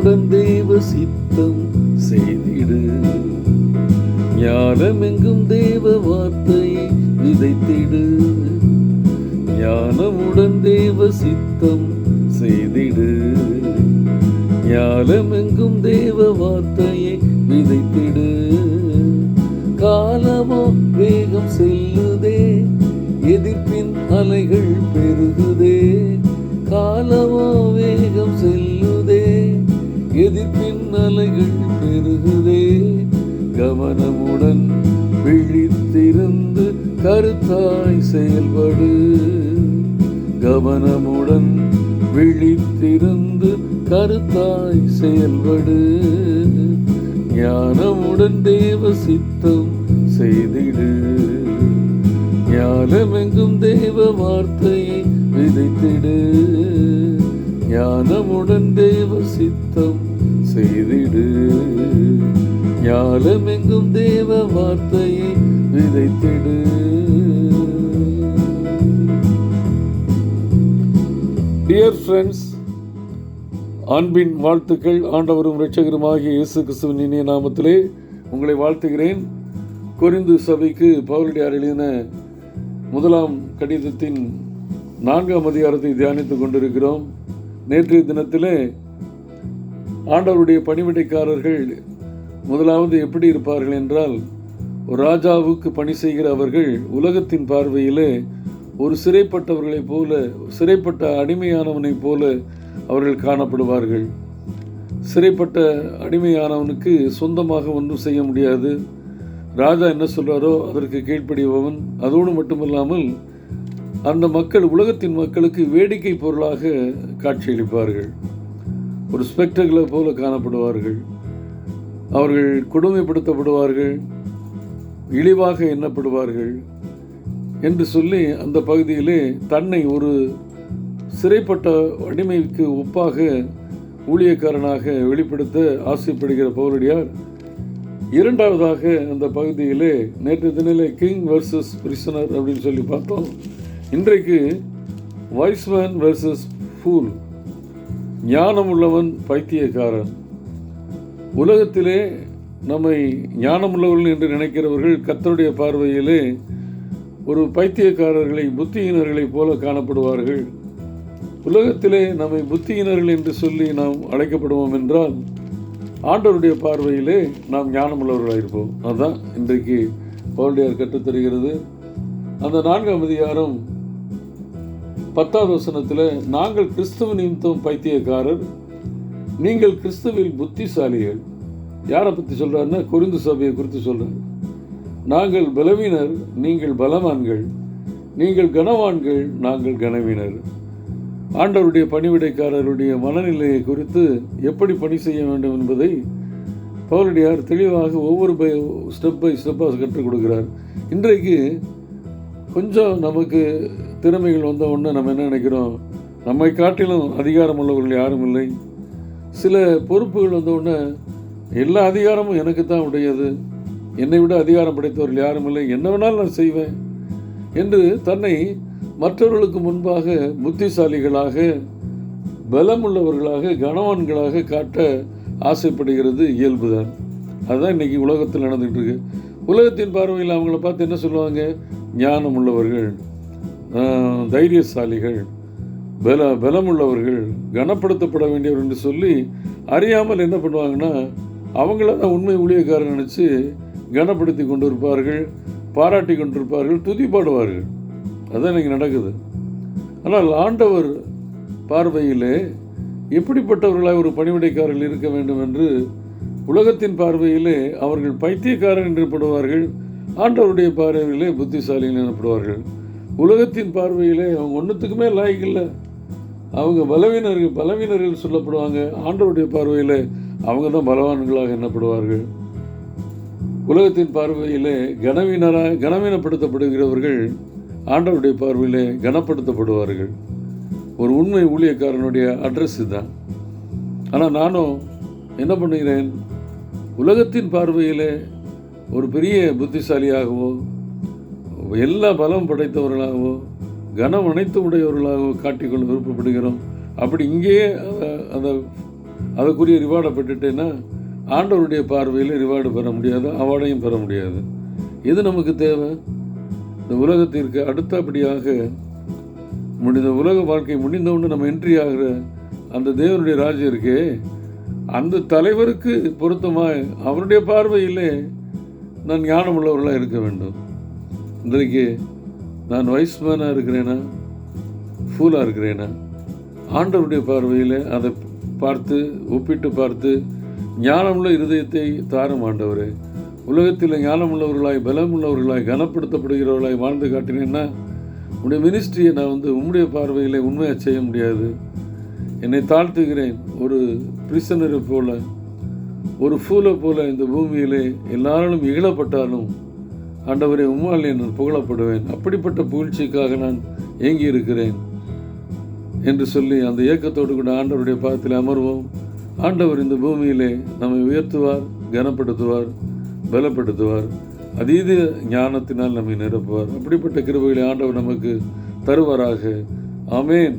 ஞானமுடன் தேவ சித்தம் செய்திடு. ஞானமெங்கும் தேவ வார்த்தையை விதைத்திடு. ஞானமுடன் தேவ சித்தம் செய்திடு. ஞானமெங்கும் தேவ வார்த்தையை விதைத்திடு. காலமோ வேகம் செல்லுதே, எதிர்ப்பின் அலைகள் பெருகுதே. காலமோ வேகம் செல்லுதே, எதிர்ப்பின் அலைகள் பெருகுதே. கவனமுடன் விழித்திருந்து கருத்தாய் செயல்படு. கவனமுடன் விழித்திருந்து கருத்தாய் செயல்படு. ஞானமுடன் தேவ சித்தம் செய்திடு. ஞானமெங்கும் தேவ வார்த்தையை விதைத்திடு. ஞானமுடன் தேவ சித்தம் செய்திடு. ஞானமெங்கும் தேவ வார்த்தையை விதைத்திடு. டியர் ஃப்ரெண்ட்ஸ், அன்பின் வாழ்த்துக்கள். ஆண்டவரும் இரட்சகருமாகிய இயேசு கிறிஸ்துவின் இனிய நாமத்திலே உங்களை வாழ்த்துகிறேன். கொரிந்து சபைக்கு பவுலடியார் எழுதின 1 கடிதத்தின் 4 அதிகாரத்தை தியானித்துக் கொண்டிருக்கிறோம். நேற்றைய தினத்திலே ஆண்டவருடைய பணிவிடைக்காரர்கள் முதலாவது எப்படி இருப்பார்கள் என்றால், ஒரு ராஜாவுக்கு பணி செய்கிற அவர்கள் உலகத்தின் பார்வையிலே ஒரு சிறைப்பட்டவர்களைப் போல, சிறைப்பட்ட அடிமையானவனைப் போல அவர்கள் காணப்படுவார்கள். சிறைப்பட்ட அடிமையானவனுக்கு சொந்தமாக ஒன்றும் செய்ய முடியாது. ராஜா என்ன சொல்கிறாரோ அதற்கு கீழ்ப்படிபவன். அதோடு மட்டுமல்லாமல் அந்த மக்கள், உலகத்தின் மக்களுக்கு வேடிக்கை பொருளாக காட்சியளிப்பார்கள். ஒரு ஸ்பெக்டர்களை போல காணப்படுவார்கள். அவர்கள் கொடுமைப்படுத்தப்படுவார்கள், இழிவாக எண்ணப்படுவார்கள் என்று சொல்லி அந்த பகுதியிலே தன்னை ஒரு சிறைப்பட்ட அடிமைக்கு ஒப்பாக ஊழியக்காரனாக வெளிப்படுத்த ஆசைப்படுகிற பவுலடியார் இரண்டாவதாக அந்த பகுதியிலே நேற்று தினிலே கிங் வர்சஸ் பிரிசனர் அப்படின்னு சொல்லி பார்த்தோம். இன்றைக்கு வைஸ்மேன் வர்சஸ் ஃபூல், ஞானம் உள்ளவன் பைத்தியக்காரன். உலகத்திலே நம்மை ஞானமுள்ளவர்கள் என்று நினைக்கிறவர்கள் கர்த்தருடைய பார்வையிலே ஒரு பைத்தியக்காரர்களை, புத்தியினர்களைப் போல காணப்படுவார்கள். உலகத்திலே நம்மை புத்தியினர்கள் என்று சொல்லி நாம் அழைக்கப்படுவோம் என்றால், ஆண்டவருடைய பார்வையிலே நாம் ஞானமுள்ளவர்களாக இருப்போம். அதுதான் இன்றைக்கு பவுலடியார் கற்றுத்தருகிறது. அந்த 4 அதிகாரம் 10வது வசனத்தில், நாங்கள் கிறிஸ்துவ நிமித்தம் பைத்தியக்காரர், நீங்கள் கிறிஸ்துவில் புத்திசாலிகள். யாரை பற்றி சொல்கிறாருன்னா, கொரிந்து சபையை குறித்து சொல்கிறார். நாங்கள் பலவீனர், நீங்கள் பலவான்கள். நீங்கள் கனவான்கள், நாங்கள் கனவீனர். ஆண்டவருடைய பணிவிடைக்காரருடைய மனநிலையை குறித்து எப்படி பணி செய்ய வேண்டும் என்பதை பவுலடியார் தெளிவாக ஒவ்வொரு ஸ்டெப் பை ஸ்டெப்பாக கற்றுக் கொடுக்கிறார். இன்றைக்கு கொஞ்சம் நமக்கு திறமைகள் வந்த உடனே நம்ம என்ன நினைக்கிறோம், நம்மை காட்டிலும் அதிகாரம் உள்ளவர்கள் யாரும் இல்லை. சில பொறுப்புகள் வந்த உடனே எல்லா அதிகாரமும் எனக்கு தான் உடையது, என்னை விட அதிகாரம் படைத்தவர்கள் யாரும் இல்லை, என்ன வேணாலும் நான் செய்வேன் என்று தன்னை மற்றவர்களுக்கு முன்பாக புத்திசாலிகளாக, பலமுள்ளவர்களாக, கனவான்களாக காட்ட ஆசைப்படுகிறது இயல்புதான். அதுதான் இன்றைக்கி உலகத்தில் நடந்துகிட்டு இருக்கு. உலகத்தின் பார்வையில் அவங்கள பார்த்து என்ன சொல்லுவாங்க, ஞானம் உள்ளவர்கள், தைரியசாலிகள், பலமுள்ளவர்கள், கனப்படுத்தப்பட வேண்டியவர் என்று சொல்லி அறியாமல் என்ன பண்ணுவாங்கன்னா, அவங்கள தான் உண்மை ஊழியக்காரன் நினச்சி கனப்படுத்தி கொண்டிருப்பார்கள், பாராட்டி கொண்டிருப்பார்கள், துதி பாடுவார்கள். அதுதான் இன்றைக்கி நடக்குது. ஆனால் ஆண்டவர் பார்வையிலே எப்படிப்பட்டவர்களாக ஒரு பணிவிடைக்காரர்கள் இருக்க வேண்டும் என்று, உலகத்தின் பார்வையிலே அவர்கள் பைத்தியக்காரன் என்றப்படுவார்கள், ஆண்டவருடைய பார்வையிலே புத்திசாலிகள் எனப்படுவார்கள். உலகத்தின் பார்வையிலே அவங்க ஒன்றுத்துக்குமே லாய்க்கில்லை, அவங்க பலவீனர்கள் சொல்லப்படுவாங்க. ஆண்டவருடைய பார்வையில் அவங்க தான் பலவான்களாக எண்ணப்படுவார்கள். உலகத்தின் பார்வையிலே கனவீனப்படுத்தப்படுகிறவர்கள் ஆண்டவருடைய பார்வையிலே கனப்படுத்தப்படுவார்கள். ஒரு உண்மை ஊழியக்காரனுடைய அட்ரஸ் இதுதான். ஆனால் நானும் என்ன பண்ணுகிறேன், உலகத்தின் பார்வையிலே ஒரு பெரிய புத்திசாலியாகவோ, எல்லா பலம் படைத்தவர்களாகவோ, கனம் அனைத்து உடையவர்களாகவோ காட்டிக்கொள்ள விருப்பப்படுகிறோம். அப்படி இங்கேயே அந்த அதுக்குரிய ரிவார்டை பெற்றுட்டேன்னா ஆண்டவருடைய பார்வையில் ரிவார்டு பெற முடியாது, அவார்டையும் பெற முடியாது. எது நமக்கு தேவை? இந்த உலகத்திற்கு அடுத்தபடியாக முடிந்த உலக வாழ்க்கை முடிந்தவுடனே நம்ம என்ட்ரி ஆகிற அந்த தேவனுடைய ராஜ்யம் இருக்கே, அந்த தலைவருக்கு பொருத்தமாக அவருடைய பார்வையிலே நான் ஞானம் உள்ளவர்களாக இருக்க வேண்டும். இன்றைக்கு நான் வைஸ்மேனாக இருக்கிறேனா, ஃபூலாக இருக்கிறேனா? ஆண்டவருடைய பார்வையில் அதை பார்த்து ஒப்பிட்டு பார்த்து ஞானமுள்ள இருதயத்தை தாரும் ஆண்டவரே. உலகத்தில் ஞானமுள்ளவர்களாய், பலமுள்ளவர்களாய், கனப்படுத்தப்படுகிறவர்களாய் வாழ்ந்து காட்டினேன்னா உடைய மினிஸ்ட்ரியை நான் உம்முடைய பார்வையில் உண்மையாக செய்ய முடியாது. என்னை தாழ்த்துகிறேன். ஒரு பிரிசனரை போல, ஒரு ஃபூலை போல இந்த பூமியிலே எல்லாராலும் இகழப்பட்டாலும் ஆண்டவரே உம்மால் நான் புகழப்படுவேன். அப்படிப்பட்ட புகழ்ச்சிக்காக நான் ஏங்கி இருக்கிறேன் என்று சொல்லி அந்த ஏக்கத்தோடு கூட ஆண்டவருடைய பாதத்தில் அமர்வோம். ஆண்டவர் இந்த பூமியிலே நம்மை உயர்த்துவார், கனப்படுத்துவார், பலப்படுத்துவார், அதீத ஞானத்தினால் நம்மை நிரப்புவார். அப்படிப்பட்ட கிருபைகளை ஆண்டவர் நமக்கு தருவாராக. ஆமேன்.